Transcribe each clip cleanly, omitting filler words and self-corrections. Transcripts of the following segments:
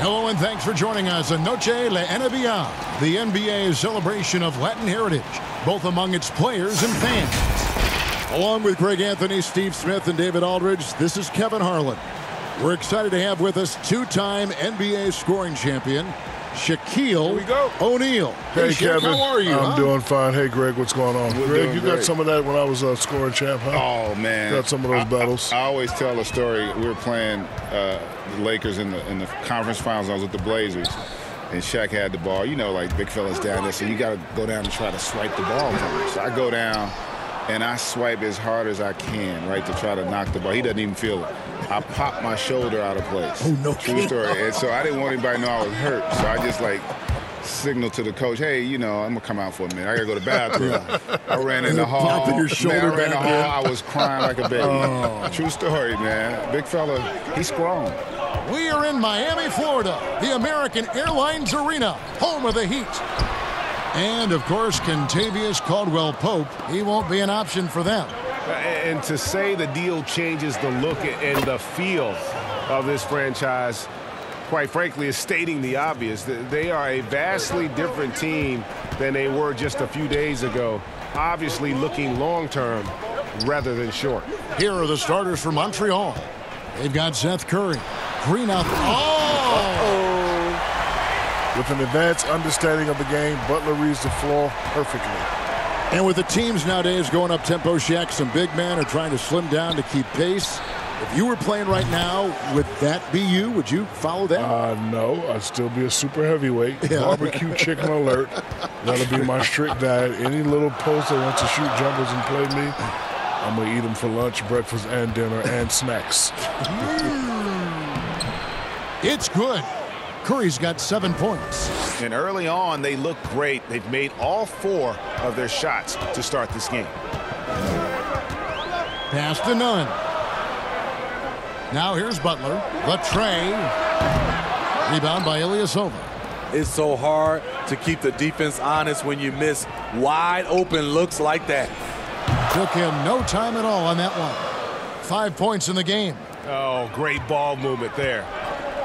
Hello and thanks for joining us on Noche La NBA, the NBA's celebration of Latin heritage, both among its players and fans. Along with Greg Anthony, Steve Smith, and David Aldridge, this is Kevin Harlan. We're excited to have with us two-time NBA scoring champion, Shaquille O'Neal. Hey, Kevin. How are you? I'm doing fine. Hey, Greg, what's going on? Greg, you great. got some of that when I was scoring champ, huh? Oh, man. Got some of those battles. I always tell a story. We were playing the Lakers in the conference finals. I was with the Blazers, and Shaq had the ball. You know, like big fellas down there, so you got to go down and try to swipe the ball from him. So I go down, and I swipe as hard as I can, right, to try to knock the ball. He doesn't even feel it. I popped my shoulder out of place. Oh, no. True story. And so I didn't want anybody to know I was hurt. So I just, signaled to the coach, hey, I'm going to come out for a minute. I got to go to the bathroom. I ran in the hall. Popping your shoulder man, I ran in the back hall. I was crying like a baby. Oh. True story, man. Big fella, he's strong. We are in Miami, Florida, the American Airlines Arena, home of the Heat. And, of course, Kentavious Caldwell-Pope. He won't be an option for them. And to say the deal changes the look and the feel of this franchise, quite frankly, is stating the obvious. They are a vastly different team than they were just a few days ago, obviously looking long-term rather than short. Here are the starters for Montreal. They've got Seth Curry. Green out. With an advanced understanding of the game, Butler reads the floor perfectly. And with the teams nowadays going up tempo, Shaq, some big men are trying to slim down to keep pace. If you were playing right now, would that be you? Would you follow that? No, I'd still be a super heavyweight. Yeah. Barbecue chicken alert. That'll be my strict diet. Any little post that wants to shoot jumpers and play me, I'm going to eat them for lunch, breakfast, and dinner, and snacks. It's good. Curry's got 7 points. And early on, they look great. They've made all 4 of their shots to start this game. Pass to none. Now here's Butler. The tray. Rebound by Ilyasova. It's so hard to keep the defense honest when you miss wide open looks like that. Took him no time at all on that one. 5 points in the game. Oh, great ball movement there.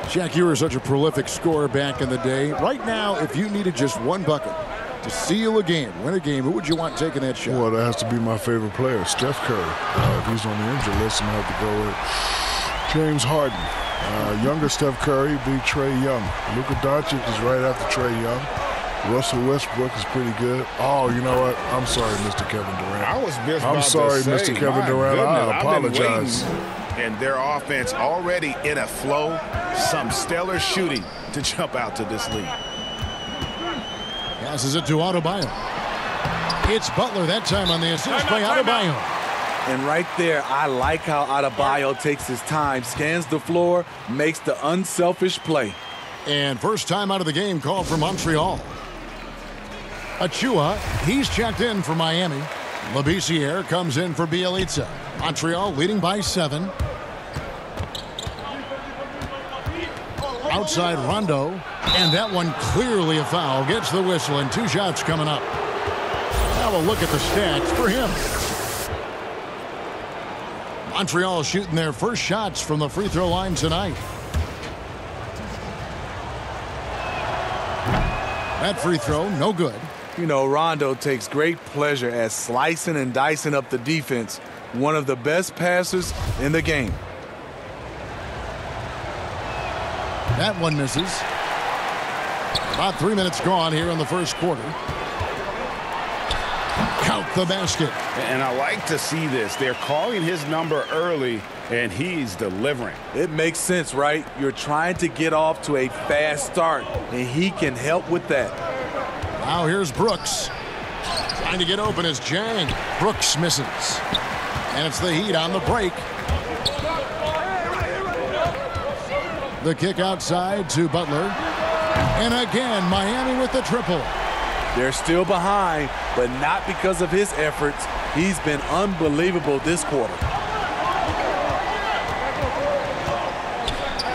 Shaq, you were such a prolific scorer back in the day. Right now, if you needed just one bucket to seal a game, win a game, who would you want taking that shot? Well, that has to be my favorite player, Steph Curry. If he's on the injury list, I'm going to have to go with James Harden. Younger Steph Curry beat Trae Young. Luka Doncic is right after Trae Young. Russell Westbrook is pretty good. Oh, you know what? I'm sorry, Mr. Kevin Durant. I was just I'm about sorry, to say, Mr. Kevin my Durant. goodness, I apologize. And their offense already in a flow. Some stellar shooting to jump out to this lead. Passes it to Adebayo. It's Butler that time on the assist by Adebayo. And right there, I like how Adebayo takes his time, scans the floor, makes the unselfish play. And first time out of the game called for Montreal. Achua, he's checked in for Miami. Labissiere comes in for Bielitsa. Montreal leading by 7. Outside Rondo, and that one clearly a foul. Gets the whistle, and 2 shots coming up. Now we'll look at the stats for him. Montreal shooting their first shots from the free throw line tonight. That free throw, no good. You know, Rondo takes great pleasure at slicing and dicing up the defense. One of the best passers in the game. That one misses. About 3 minutes gone here in the first quarter. Count the basket. And I like to see this. They're calling his number early, and he's delivering. It makes sense, right? You're trying to get off to a fast start, and he can help with that. Now here's Brooks. Trying to get open is Jang. Brooks misses. And it's the Heat on the break. The kick outside to Butler. And again, Miami with the triple. They're still behind, but not because of his efforts. He's been unbelievable this quarter.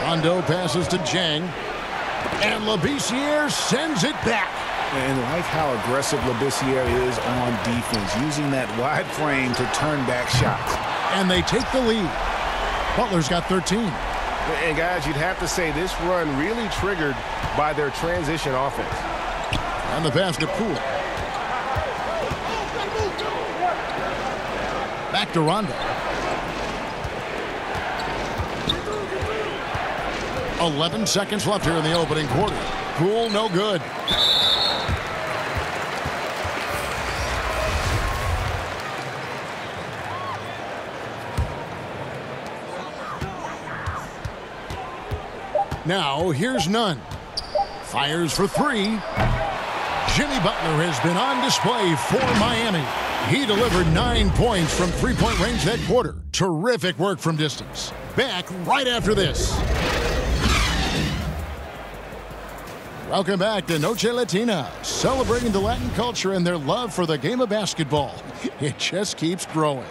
Rondo passes to Jang. And Labissiere sends it back. And like how aggressive Labissiere is on defense, using that wide frame to turn back shots. And they take the lead. Butler's got 13. And guys, you'd have to say this run really triggered by their transition offense. And the pass to Poole. Back to Rondo. 11 seconds left here in the opening quarter. Poole, no good. Now, here's Nunn. Fires for three. Jimmy Butler has been on display for Miami. He delivered 9 points from three-point range that quarter. Terrific work from distance. Back right after this. Welcome back to Noche Latina, celebrating the Latin culture and their love for the game of basketball. It just keeps growing.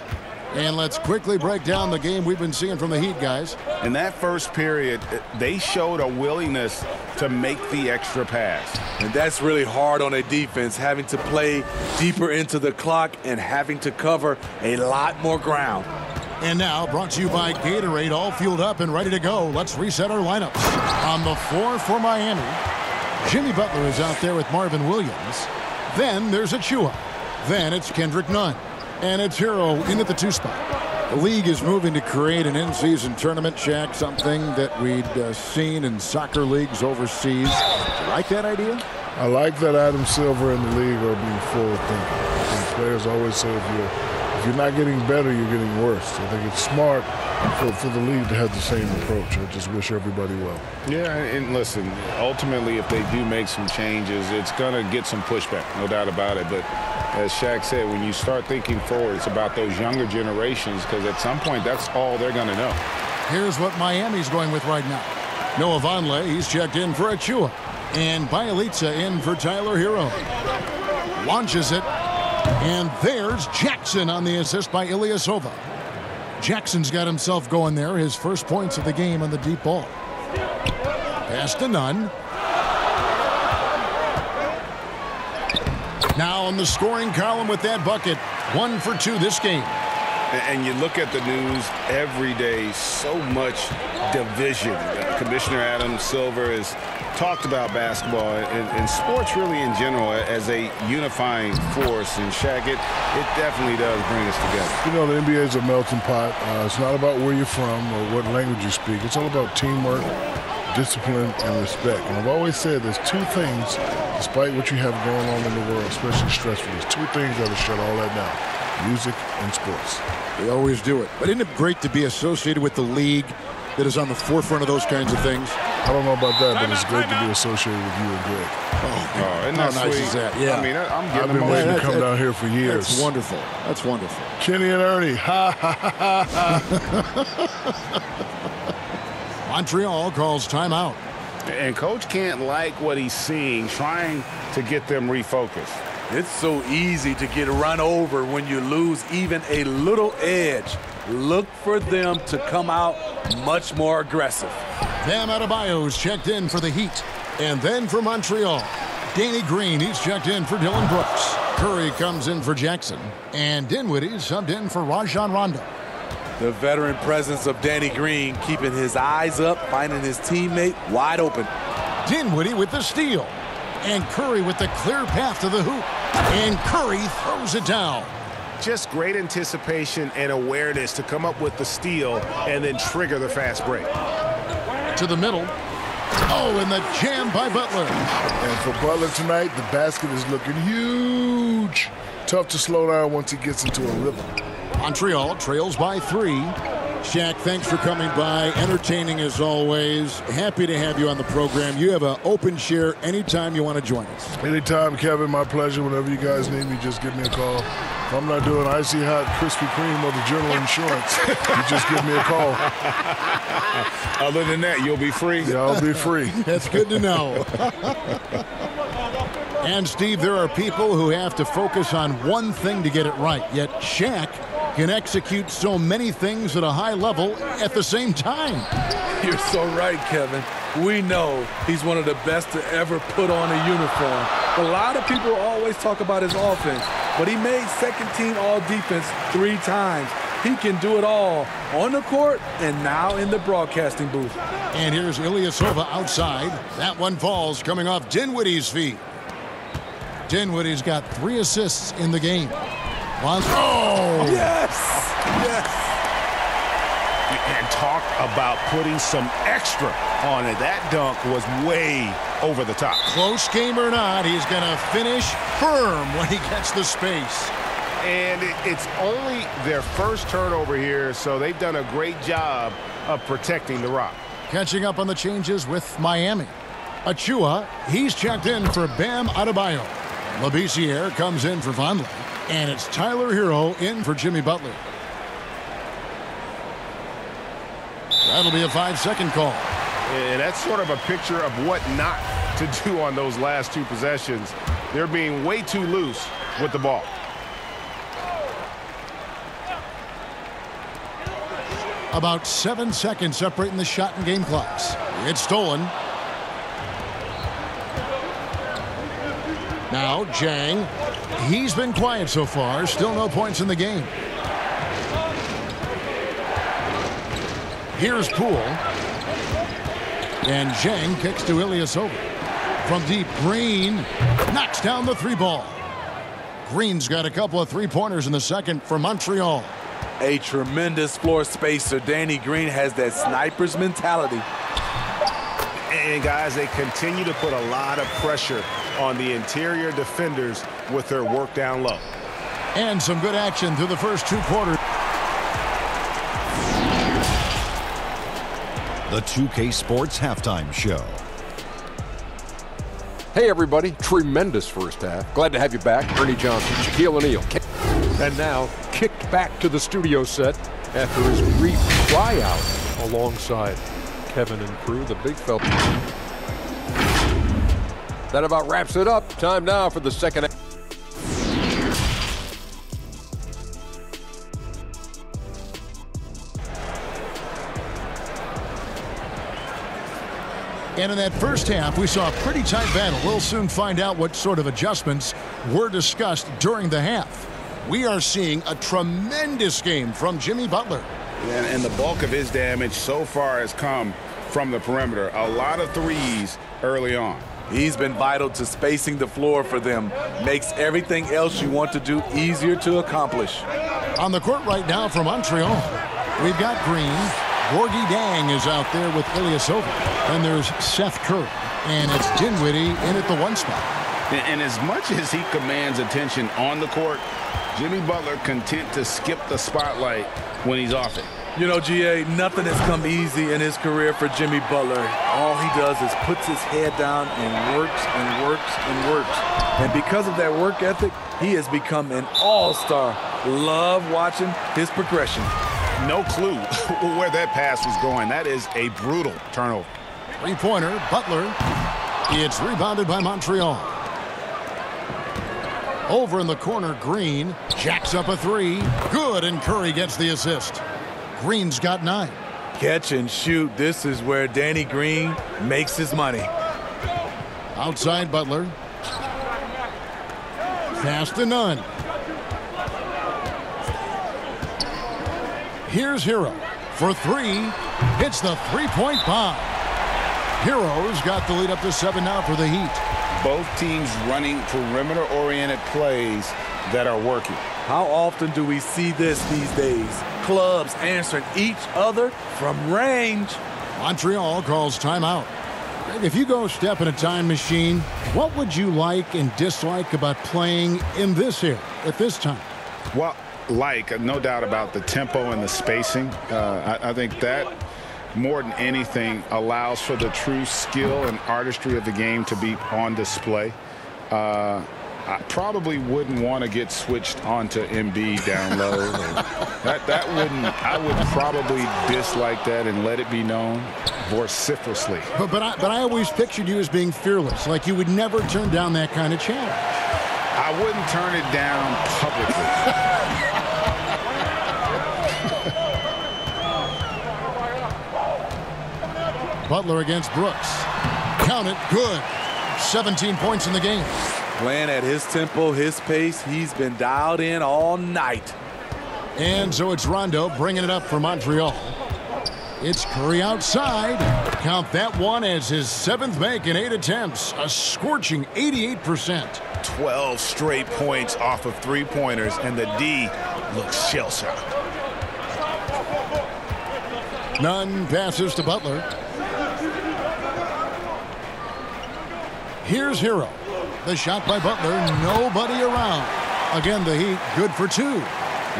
And let's quickly break down the game we've been seeing from the Heat, guys. In that first period, they showed a willingness to make the extra pass. And that's really hard on a defense, having to play deeper into the clock and having to cover a lot more ground. And now, brought to you by Gatorade, all fueled up and ready to go. Let's reset our lineups. On the floor for Miami, Jimmy Butler is out there with Marvin Williams. Then there's Achua. Then it's Kendrick Nunn. And it's Hero in at the 2 spot. The league is moving to create an in-season tournament, Shaq, something that we'd seen in soccer leagues overseas. Do you like that idea? I like that Adam Silver and the league are being forward thinking. I think players always say if you're not getting better, you're getting worse. I think it's smart for the league to have the same approach. I just wish everybody well. Yeah, and listen, ultimately, if they do make some changes, it's going to get some pushback, no doubt about it. But as Shaq said, when you start thinking forward, it's about those younger generations, because at some point, that's all they're going to know. Here's what Miami's going with right now. Noah Vonleh, he's checked in for Achua. And Bielitsa in for Tyler Hero. Launches it. And there's Jackson on the assist by Ilyasova. Jackson's got himself going there. His first points of the game on the deep ball. Pass to Nunn. Now on the scoring column with that bucket. 1 for 2 this game. And you look at the news every day, so much division. Commissioner Adam Silver has talked about basketball and sports really in general as a unifying force. And Shaq, it definitely does bring us together. You know, the NBA is a melting pot. It's not about where you're from or what language you speak. It's all about teamwork, discipline, and respect. And I've always said there's 2 things, despite what you have going on in the world, especially stressful, there's 2 things that'll shut all that down: music and sports. They always do it. But isn't it great to be associated with the league that is on the forefront of those kinds of things? I don't know about that, but it's great to be associated with you and Greg. Oh, isn't that nice is that? Yeah. I mean, I've been waiting to come down here for years. That's wonderful. That's wonderful. Kenny and Ernie. Ha, ha, ha, ha. Montreal calls timeout. And Coach can't like what he's seeing, trying to get them refocused. It's so easy to get run over when you lose even a little edge. Look for them to come out much more aggressive. Bam Adebayo's checked in for the Heat. And then for Montreal, Danny Green, he's checked in for Dylan Brooks. Curry comes in for Jackson. And Dinwiddie subbed in for Rajon Rondo. The veteran presence of Danny Green keeping his eyes up, finding his teammate wide open. Dinwiddie with the steal. And Curry with the clear path to the hoop. And Curry throws it down. Just great anticipation and awareness to come up with the steal and then trigger the fast break. To the middle. Oh, and the jam by Butler. And for Butler tonight, the basket is looking huge. Tough to slow down once he gets into a rhythm. Montreal trails by 3. Shaq, thanks for coming by. Entertaining as always. Happy to have you on the program. You have an open share anytime you want to join us. Anytime, Kevin. My pleasure. Whenever you guys need me, just give me a call. If I'm not doing Icy Hot Krispy Kreme or the General Insurance, you just give me a call. Other than that, you'll be free. Yeah, I'll be free. That's good to know. And, Steve, there are people who have to focus on one thing to get it right, yet Shaq can execute so many things at a high level at the same time. You're so right, Kevin. We know he's one of the best to ever put on a uniform. A lot of people always talk about his offense, but he made second-team all-defense 3 times. He can do it all on the court and now in the broadcasting booth. And here's Ilyasova outside. That one falls coming off Dinwiddie's feet. Dinwiddie's got 3 assists in the game. Oh! Yes! Yes! And talk about putting some extra on it. That dunk was way over the top. Close game or not, he's going to finish firm when he gets the space. And it's only their first turnover here, so they've done a great job of protecting the rock. Catching up on the changes with Miami. Achua, he's checked in for Bam Adebayo. Labissiere comes in for Vonleh. And it's Tyler Hero in for Jimmy Butler. That'll be a 5-second call. And that's sort of a picture of what not to do on those last 2 possessions. They're being way too loose with the ball. About 7 seconds separating the shot and game clocks. It's stolen. Now Jang. He's been quiet so far. Still no points in the game. Here's Poole. And Jang kicks to Ilyasova. From deep, Green knocks down the 3-ball. Green's got a couple of 3-pointers in the second for Montreal. A tremendous floor spacer. Danny Green has that sniper's mentality. And guys, they continue to put a lot of pressure on the interior defenders with their work down low. And some good action through the first 2 quarters. The 2K Sports Halftime Show. Hey everybody, tremendous first half. Glad to have you back. Ernie Johnson, Shaquille O'Neal. And now kicked back to the studio set after his brief tryout alongside Kevin and crew, the big fella. That about wraps it up. Time now for the second half. And in that first half, we saw a pretty tight battle. We'll soon find out what sort of adjustments were discussed during the half. We are seeing a tremendous game from Jimmy Butler. And the bulk of his damage so far has come from the perimeter. A lot of threes early on. He's been vital to spacing the floor for them. Makes everything else you want to do easier to accomplish. On the court right now for Montreal, we've got Green. Gorgie Dang is out there with Ilyasova. And there's Seth Curry. And it's Dinwiddie in at the 1 spot. And as much as he commands attention on the court, Jimmy Butler content to skip the spotlight when he's off it. You know, GA, nothing has come easy in his career for Jimmy Butler. All he does is puts his head down and works and works and works. And because of that work ethic, he has become an all-star. Love watching his progression. No clue where that pass was going. That is a brutal turnover. 3-pointer, Butler. It's rebounded by Montreal. Over in the corner, Green jacks up a 3. Good, and Curry gets the assist. Green's got 9. Catch and shoot. This is where Danny Green makes his money. Outside Butler. Fast to none. Here's Hero for 3. Hits the 3-point bomb. Hero's got the lead up to 7 now for the Heat. Both teams running perimeter-oriented plays that are working. How often do we see this these days? Clubs answering each other from range. Montreal calls timeout. If you go step in a time machine, what would you like and dislike about playing in this era at this time? Well, no doubt about the tempo and the spacing. I think that more than anything allows for the true skill and artistry of the game to be on display. I probably wouldn't want to get switched onto Embiid down low. I would probably dislike that and let it be known vociferously. But I always pictured you as being fearless, like you would never turn down that kind of challenge. I wouldn't turn it down publicly. Butler against Brooks. Count it, good. 17 points in the game. Playing at his tempo, his pace, he's been dialed in all night. And so it's Rondo bringing it up for Montreal. It's Curry outside. Count that one as his 7th make in 8 attempts. A scorching 88%. 12 straight points off of three-pointers, and the D looks shell-shocked. Nunn passes to Butler. Here's Hero. The shot by Butler, nobody around. Again, the Heat good for 2.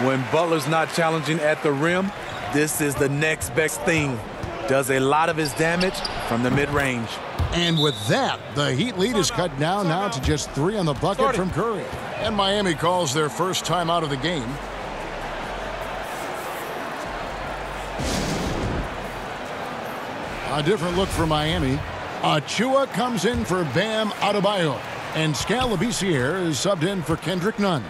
When Butler's not challenging at the rim, this is the next best thing. Does a lot of his damage from the mid-range. And with that, the Heat lead is cut down now to just 3 on the bucket from Curry. And Miami calls their first time out of the game. A different look for Miami. Achua comes in for Bam Adebayo. And Scalabrine is subbed in for Kendrick Nunn.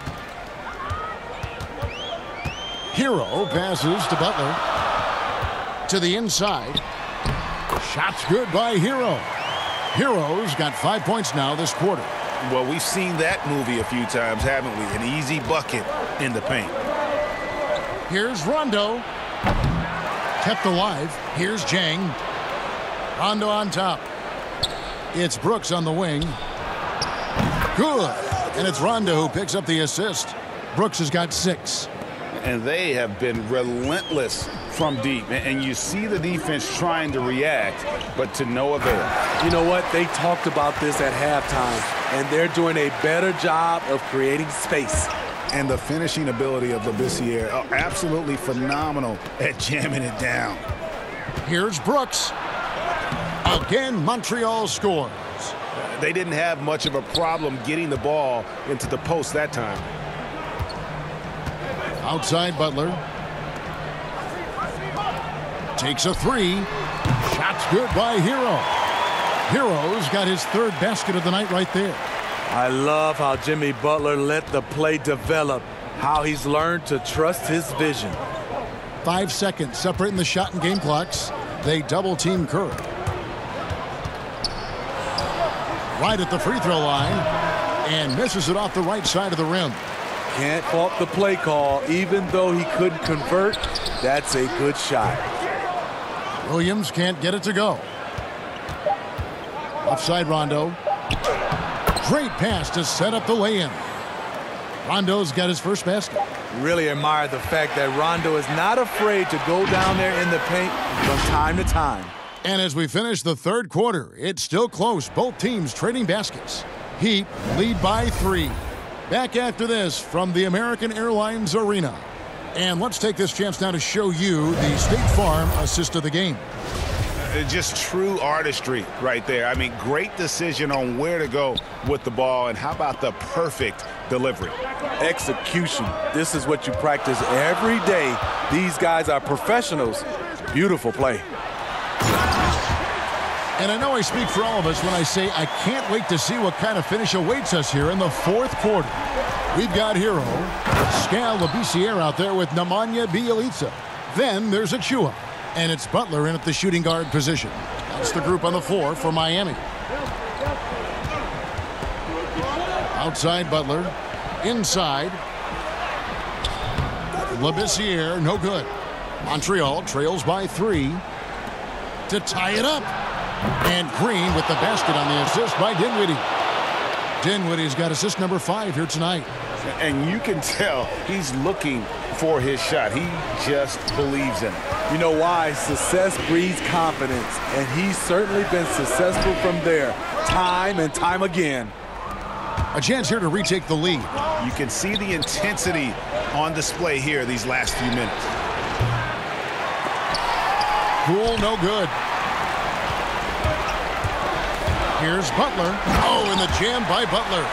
Hero passes to Butler. To the inside. Shots good by Hero. Hero's got 5 points now this quarter. Well, we've seen that movie a few times, haven't we? An easy bucket in the paint. Here's Rondo. Kept alive. Here's Jang. Rondo on top. It's Brooks on the wing. Good. And it's Rondo who picks up the assist. Brooks has got 6. And they have been relentless from deep. And you see the defense trying to react, but to no avail. You know what? They talked about this at halftime, and they're doing a better job of creating space. And the finishing ability of Labissiere, absolutely phenomenal at jamming it down. Here's Brooks. Again, Montreal scores. They didn't have much of a problem getting the ball into the post that time. Outside Butler. Takes a 3. Shot's good by Hero. Hero's got his 3rd basket of the night right there. I love how Jimmy Butler let the play develop, how he's learned to trust his vision. 5 seconds separating the shot and game clocks. They double team Curry. Right at the free throw line and misses it off the right side of the rim. Can't fault the play call. Even though he couldn't convert, that's a good shot. Williams can't get it to go. Offside Rondo. Great pass to set up the lay-in. Rondo's got his first basket. Really admire the fact that Rondo is not afraid to go down there in the paint from time to time. And as we finish the 3rd quarter, it's still close. Both teams trading baskets. Heat lead by 3. Back after this from the American Airlines Arena. And let's take this chance now to show you the State Farm assist of the game. Just true artistry right there. I mean, great decision on where to go with the ball, and how about the perfect delivery? Execution. This is what you practice every day. These guys are professionals. Beautiful play. And I know I speak for all of us when I say I can't wait to see what kind of finish awaits us here in the 4th quarter. We've got Hero, Scalabrine out there with Nemanja Bjelica. Then there's Achua, and it's Butler in at the shooting guard position. That's the group on the floor for Miami. Outside Butler, inside. Labissiere, no good. Montreal trails by 3 to tie it up. And Green with the basket on the assist by Dinwiddie. Dinwiddie's got assist number 5 here tonight. And you can tell he's looking for his shot. He just believes in it. You know why? Success breeds confidence, and he's certainly been successful from there, time and time again. A chance here to retake the lead. You can see the intensity on display here these last few minutes. Poole, no good. Here's Butler. Oh, and the jam by Butler.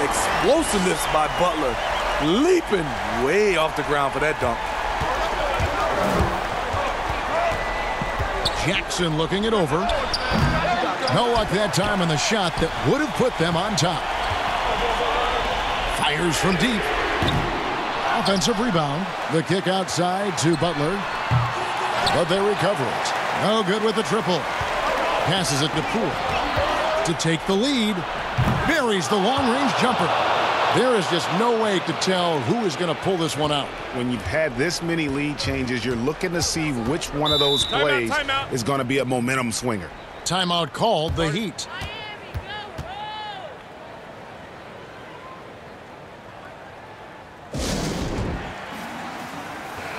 Explosiveness by Butler. Leaping way off the ground for that dunk. Jackson looking it over. No luck that time on the shot that would have put them on top. Fires from deep. Offensive rebound. The kick outside to Butler. But they recover it. No good with the triple. Passes it to Poole to take the lead. Buries the long-range jumper. There is just no way to tell who is going to pull this one out. When you've had this many lead changes, you're looking to see which one of those plays is going to be a momentum swinger. Timeout called, the Heat.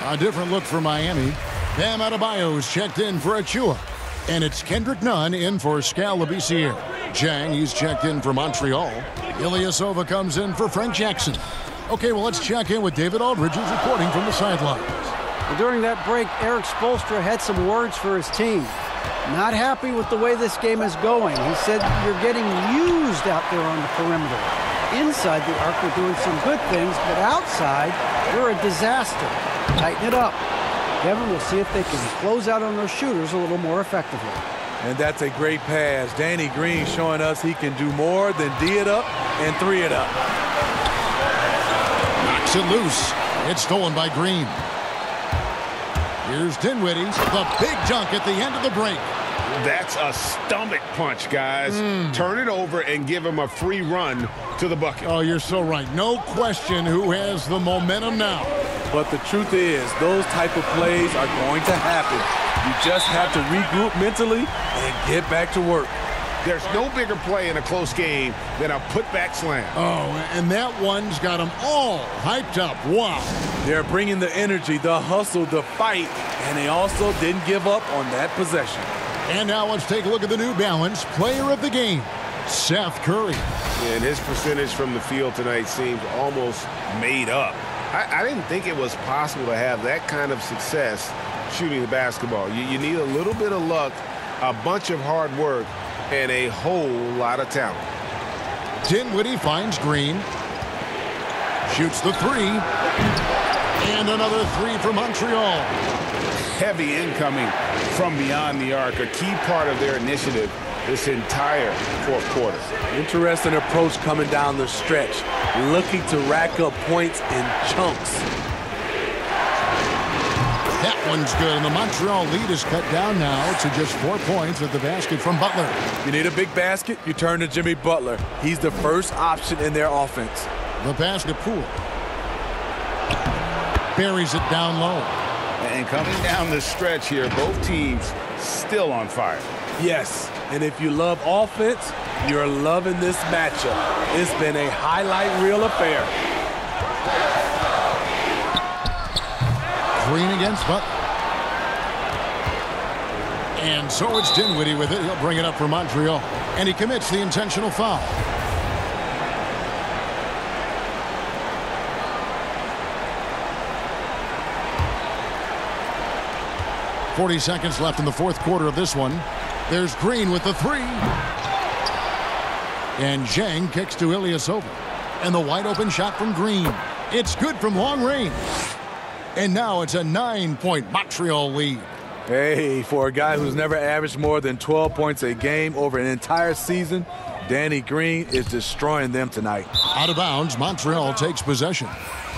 A different look for Miami. Bam Adebayo's checked in for Achua. And it's Kendrick Nunn in for Skal Labissiere. Jang, he's checked in for Montreal. Ilyasova comes in for Frank Jackson. Okay, well, let's check in with David Aldridge, who's reporting from the sidelines. Well, during that break, Eric Spoelstra had some words for his team. Not happy with the way this game is going. He said, you're getting used out there on the perimeter. Inside the arc, we're doing some good things, but outside, we're a disaster. Tighten it up. Kevin, we'll see if they can close out on those shooters a little more effectively. And that's a great pass. Danny Green showing us he can do more than D it up and 3 it up. Knocks it loose. It's stolen by Green. Here's Dinwiddie. The big dunk at the end of the break. That's a stomach punch, guys. Turn it over and give him a free run to the bucket. Oh, you're so right. No question who has the momentum now. But the truth is, those type of plays are going to happen. You just have to regroup mentally and get back to work. There's no bigger play in a close game than a putback slam. Oh, and that one's got them all hyped up. Wow. They're bringing the energy, the hustle, the fight, and they also didn't give up on that possession. And now let's take a look at the New Balance player of the game, Seth Curry. And his percentage from the field tonight seems almost made up. I didn't think it was possible to have that kind of success shooting the basketball. You need a little bit of luck, a bunch of hard work, and a whole lot of talent. Dinwiddie finds Green. Shoots the 3. And another 3 for Montreal. Heavy incoming from beyond the arc, a key part of their initiative this entire fourth quarter. Interesting approach coming down the stretch, looking to rack up points in chunks. That one's good, and the Montreal lead is cut down now to just 4 points at the basket from Butler. You need a big basket, you turn to Jimmy Butler. He's the first option in their offense. The pass to Poole. Buries it down low. And coming down the stretch here, both teams still on fire. Yes, and if you love offense, you're loving this matchup. It's been a highlight reel affair. Green against Butler. And so it's Dinwiddie with it. He'll bring it up for Montreal. And he commits the intentional foul. .40 seconds left in the fourth quarter of this one. There's Green with the 3. And Zhang kicks to Ilyasova. And the wide open shot from Green. It's good from long range. And now it's a 9-point Montreal lead. Hey, for a guy who's never averaged more than 12 points a game over an entire season, Danny Green is destroying them tonight. Out of bounds, Montreal takes possession.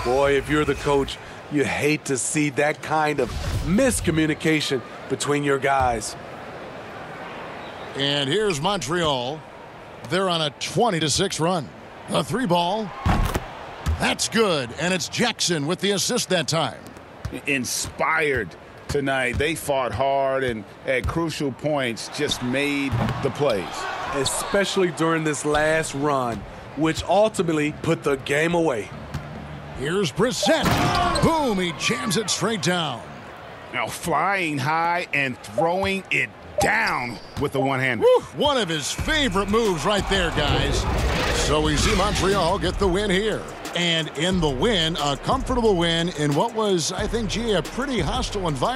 Boy, if you're the coach, you hate to see that kind of miscommunication between your guys. And here's Montreal. They're on a 20-6 run. A 3-ball. That's good, and it's Jackson with the assist that time. Inspired tonight. They fought hard and at crucial points just made the plays. Especially during this last run, which ultimately put the game away. Here's Brissett. Boom, he jams it straight down. Now flying high and throwing it down with the one-hander. One of his favorite moves right there, guys. So we see Montreal get the win here. And in the win, a comfortable win in what was, I think, a pretty hostile environment.